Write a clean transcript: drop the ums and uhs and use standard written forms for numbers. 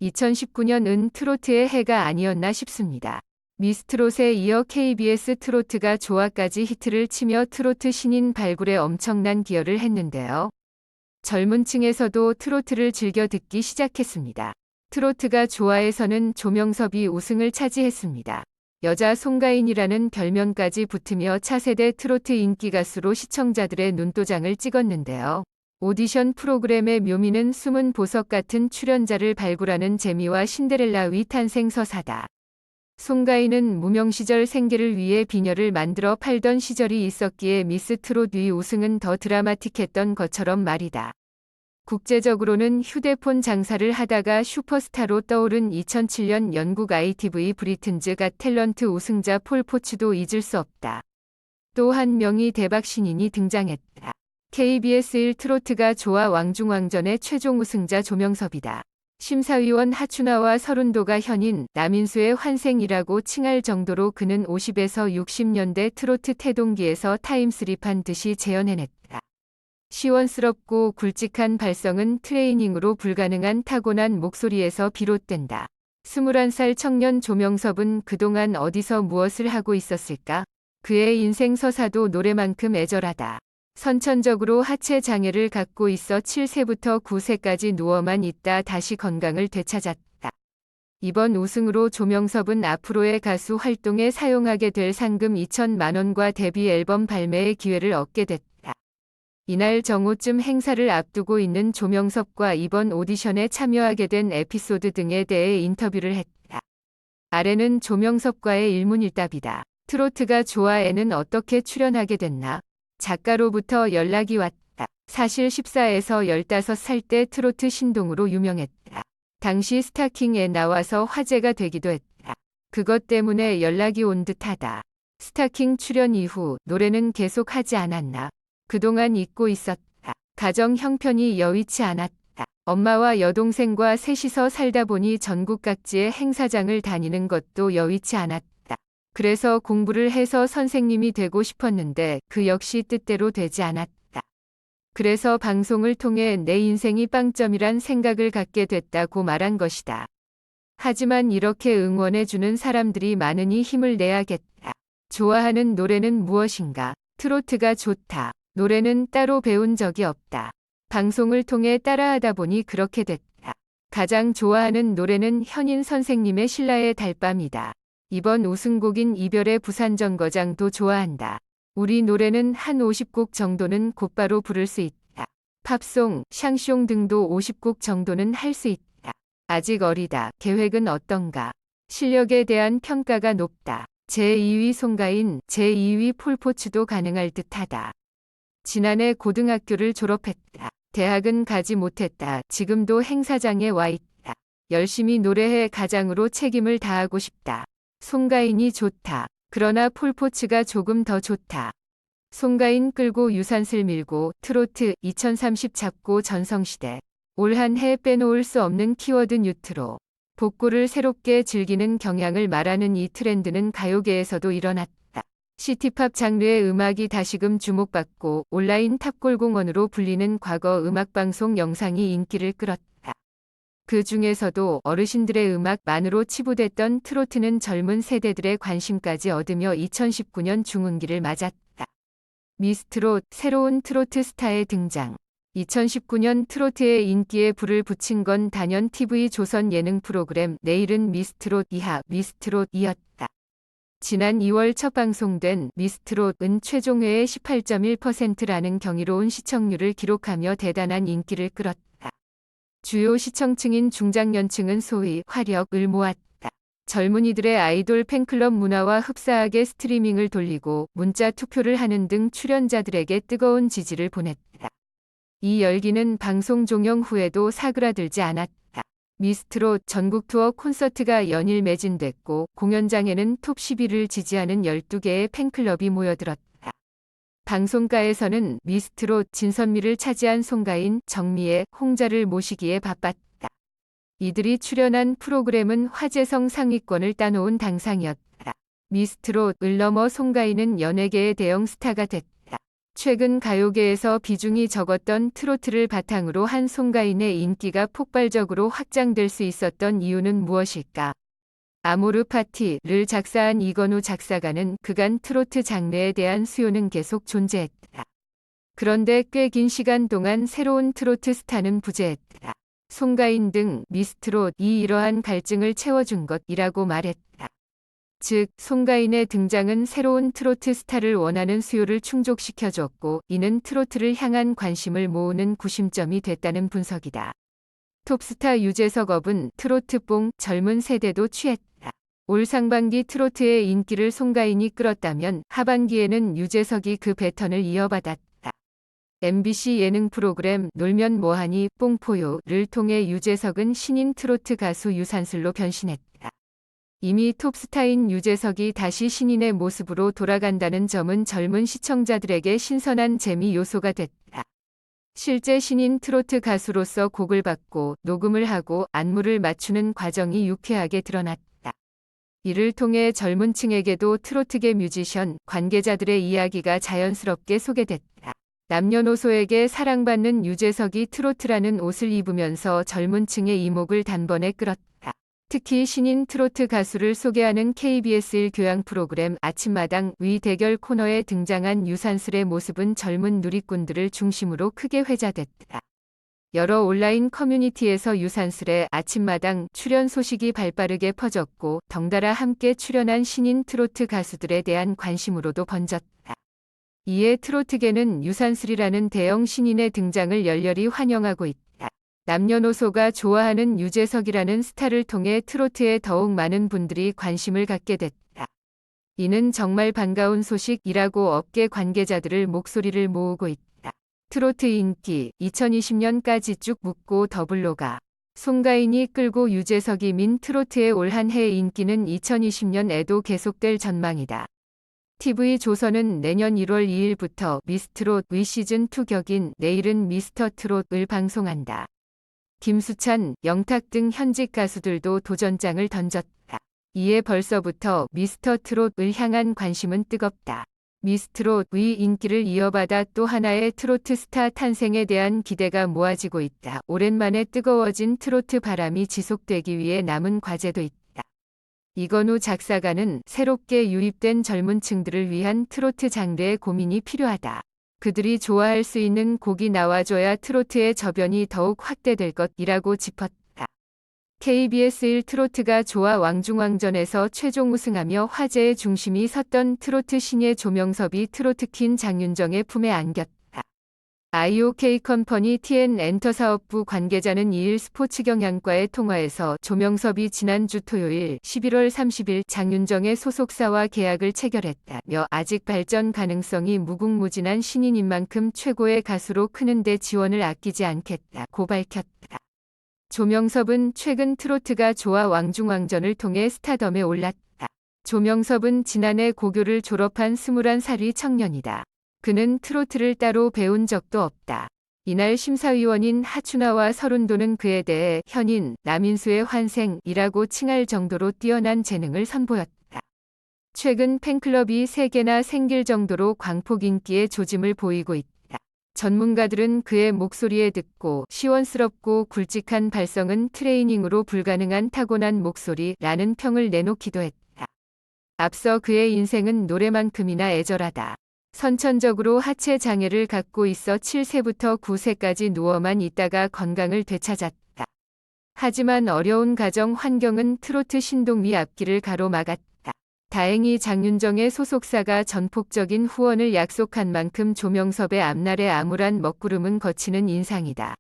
2019년은 트로트의 해가 아니었나 싶습니다. 미스트롯에 이어 KBS 트로트가 조화까지 히트를 치며 트로트 신인 발굴에 엄청난 기여를 했는데요. 젊은 층에서도 트로트를 즐겨 듣기 시작했습니다. 트로트가 좋아에서는 조명섭이 우승을 차지했습니다. 여자 송가인이라는 별명까지 붙으며 차세대 트로트 인기 가수로 시청자들의 눈도장을 찍었는데요. 오디션 프로그램의 묘미는 숨은 보석 같은 출연자를 발굴하는 재미와 신데렐라 위 탄생 서사다. 송가인은 무명 시절 생계를 위해 비녀를 만들어 팔던 시절이 있었기에 미스 트롯 위 우승은 더 드라마틱했던 것처럼 말이다. 국제적으로는 휴대폰 장사를 하다가 슈퍼스타로 떠오른 2007년 영국 ITV 브리튼즈 갓 탤런트 우승자 폴 포츠도 잊을 수 없다. 또 한 명의 대박 신인이 등장했다. KBS 1 트로트가 좋아 왕중왕전의 최종 우승자 조명섭이다. 심사위원 하춘아와 서른도가 현인 남인수의 환생이라고 칭할 정도로 그는 50에서 60년대 트로트 태동기에서 타임슬립한 듯이 재현해냈다. 시원스럽고 굵직한 발성은 트레이닝으로 불가능한 타고난 목소리에서 비롯된다. 21살 청년 조명섭은 그동안 어디서 무엇을 하고 있었을까? 그의 인생 서사도 노래만큼 애절하다. 선천적으로 하체 장애를 갖고 있어 7세부터 9세까지 누워만 있다 다시 건강을 되찾았다. 이번 우승으로 조명섭은 앞으로의 가수 활동에 사용하게 될 상금 2천만 원과 데뷔 앨범 발매의 기회를 얻게 됐다. 이날 정오쯤 행사를 앞두고 있는 조명섭과 이번 오디션에 참여하게 된 에피소드 등에 대해 인터뷰를 했다. 아래는 조명섭과의 일문일답이다. 트로트가 좋아에는 어떻게 출연하게 됐나? 작가로부터 연락이 왔다. 사실 14에서 15살 때 트로트 신동으로 유명했다. 당시 스타킹에 나와서 화제가 되기도 했다. 그것 때문에 연락이 온 듯하다. 스타킹 출연 이후 노래는 계속 하지 않았나? 그동안 잊고 있었다. 가정 형편이 여의치 않았다. 엄마와 여동생과 셋이서 살다 보니 전국 각지의 행사장을 다니는 것도 여의치 않았다. 그래서 공부를 해서 선생님이 되고 싶었는데 그 역시 뜻대로 되지 않았다. 그래서 방송을 통해 내 인생이 빵점이란 생각을 갖게 됐다고 말한 것이다. 하지만 이렇게 응원해주는 사람들이 많으니 힘을 내야겠다. 좋아하는 노래는 무엇인가? 트로트가 좋다. 노래는 따로 배운 적이 없다. 방송을 통해 따라하다 보니 그렇게 됐다. 가장 좋아하는 노래는 현인 선생님의 신라의 달밤이다. 이번 우승곡인 이별의 부산정거장도 좋아한다. 우리 노래는 한 50곡 정도는 곧바로 부를 수 있다. 팝송, 샹송 등도 50곡 정도는 할 수 있다. 아직 어리다. 계획은 어떤가? 실력에 대한 평가가 높다. 제2위 송가인, 제2위 폴포츠도 가능할 듯하다. 지난해 고등학교를 졸업했다. 대학은 가지 못했다. 지금도 행사장에 와 있다. 열심히 노래해 가장으로 책임을 다하고 싶다. 송가인이 좋다. 그러나 폴포츠가 조금 더 좋다. 송가인 끌고 유산슬 밀고 트로트 2030 잡고 전성시대. 올 한 해 빼놓을 수 없는 키워드 뉴트로. 복고를 새롭게 즐기는 경향을 말하는 이 트렌드는 가요계에서도 일어났다. 시티팝 장르의 음악이 다시금 주목받고 온라인 탑골공원으로 불리는 과거 음악방송 영상이 인기를 끌었다. 그 중에서도 어르신들의 음악만으로 치부됐던 트로트는 젊은 세대들의 관심까지 얻으며 2019년 중흥기를 맞았다. 미스트롯, 새로운 트로트 스타의 등장. 2019년 트로트의 인기에 불을 붙인 건 단연 TV 조선 예능 프로그램 내일은 미스트롯 이하 미스트롯이었다. 지난 2월 첫 방송된 미스트롯은 최종회의 18.1%라는 경이로운 시청률을 기록하며 대단한 인기를 끌었다. 주요 시청층인 중장년층은 소위 화력을 모았다. 젊은이들의 아이돌 팬클럽 문화와 흡사하게 스트리밍을 돌리고 문자 투표를 하는 등 출연자들에게 뜨거운 지지를 보냈다. 이 열기는 방송 종영 후에도 사그라들지 않았다. 미스트롯 전국 투어 콘서트가 연일 매진됐고 공연장에는 톱 10위를 지지하는 12개의 팬클럽이 모여들었다. 방송가에서는 미스트롯 진선미를 차지한 송가인, 정미애, 홍자를 모시기에 바빴다. 이들이 출연한 프로그램은 화제성 상위권을 따놓은 당상이었다. 미스트롯을 넘어 송가인은 연예계의 대형 스타가 됐다. 최근 가요계에서 비중이 적었던 트로트를 바탕으로 한 송가인의 인기가 폭발적으로 확장될 수 있었던 이유는 무엇일까? 아모르 파티를 작사한 이건우 작사가는 그간 트로트 장르에 대한 수요는 계속 존재했다. 그런데 꽤 긴 시간 동안 새로운 트로트 스타는 부재했다. 송가인 등 미스트롯이 이러한 갈증을 채워준 것이라고 말했다. 즉, 송가인의 등장은 새로운 트로트 스타를 원하는 수요를 충족시켜줬고, 이는 트로트를 향한 관심을 모으는 구심점이 됐다는 분석이다. 톱스타 유재석 업은 트로트뽕 젊은 세대도 취했다. 올 상반기 트로트의 인기를 송가인이 끌었다면 하반기에는 유재석이 그 배턴을 이어받았다. MBC 예능 프로그램 놀면 뭐하니 뽕포요를 통해 유재석은 신인 트로트 가수 유산슬로 변신했다. 이미 톱스타인 유재석이 다시 신인의 모습으로 돌아간다는 점은 젊은 시청자들에게 신선한 재미 요소가 됐다. 실제 신인 트로트 가수로서 곡을 받고 녹음을 하고 안무를 맞추는 과정이 유쾌하게 드러났다. 이를 통해 젊은 층에게도 트로트계 뮤지션, 관계자들의 이야기가 자연스럽게 소개됐다. 남녀노소에게 사랑받는 유재석이 트로트라는 옷을 입으면서 젊은 층의 이목을 단번에 끌었다. 특히 신인 트로트 가수를 소개하는 KBS1 교양 프로그램 아침마당 위 대결 코너에 등장한 유산슬의 모습은 젊은 누리꾼들을 중심으로 크게 회자됐다. 여러 온라인 커뮤니티에서 유산슬의 아침마당 출연 소식이 발빠르게 퍼졌고 덩달아 함께 출연한 신인 트로트 가수들에 대한 관심으로도 번졌다. 이에 트로트계는 유산슬이라는 대형 신인의 등장을 열렬히 환영하고 있다. 남녀노소가 좋아하는 유재석이라는 스타를 통해 트로트에 더욱 많은 분들이 관심을 갖게 됐다. 이는 정말 반가운 소식이라고 업계 관계자들을 목소리를 모으고 있다. 트로트 인기 2020년까지 쭉 묶고 더블로 가. 송가인이 끌고 유재석이 민 트로트의 올 한 해 인기는 2020년에도 계속될 전망이다. TV조선은 내년 1월 2일부터 미스트롯의 시즌2 격인 내일은 미스터트롯을 방송한다. 김수찬, 영탁 등 현직 가수들도 도전장을 던졌다. 이에 벌써부터 미스터트롯을 향한 관심은 뜨겁다. 미스트롯의 인기를 이어받아 또 하나의 트로트 스타 탄생에 대한 기대가 모아지고 있다. 오랜만에 뜨거워진 트로트 바람이 지속되기 위해 남은 과제도 있다. 이건우 작사가는 새롭게 유입된 젊은 층들을 위한 트로트 장르의 고민이 필요하다. 그들이 좋아할 수 있는 곡이 나와줘야 트로트의 저변이 더욱 확대될 것이라고 짚었다. KBS1 트로트가 좋아 왕중왕전에서 최종 우승하며 화제의 중심이 섰던 트로트 신예 조명섭이 트로트퀸 장윤정의 품에 안겼다. IOK 컴퍼니 TN엔터 사업부 관계자는 2일 스포츠경향과의 통화에서 조명섭이 지난주 토요일 11월 30일 장윤정의 소속사와 계약을 체결했다며 아직 발전 가능성이 무궁무진한 신인인 만큼 최고의 가수로 크는데 지원을 아끼지 않겠다고 밝혔다. 조명섭은 최근 트로트가 좋아 왕중왕전을 통해 스타덤에 올랐다. 조명섭은 지난해 고교를 졸업한 21살의 청년이다. 그는 트로트를 따로 배운 적도 없다. 이날 심사위원인 하춘아와 서른도는 그에 대해 현인, 남인수의 환생이라고 칭할 정도로 뛰어난 재능을 선보였다. 최근 팬클럽이 3개나 생길 정도로 광폭 인기의 조짐을 보이고 있다. 전문가들은 그의 목소리에 듣고 시원스럽고 굵직한 발성은 트레이닝으로 불가능한 타고난 목소리라는 평을 내놓기도 했다. 앞서 그의 인생은 노래만큼이나 애절하다. 선천적으로 하체 장애를 갖고 있어 7세부터 9세까지 누워만 있다가 건강을 되찾았다. 하지만 어려운 가정 환경은 트로트 신동미 앞길을 가로막았다. 다행히 장윤정의 소속사가 전폭적인 후원을 약속한 만큼 조명섭의 앞날의 암울한 먹구름은 거치는 인상이다.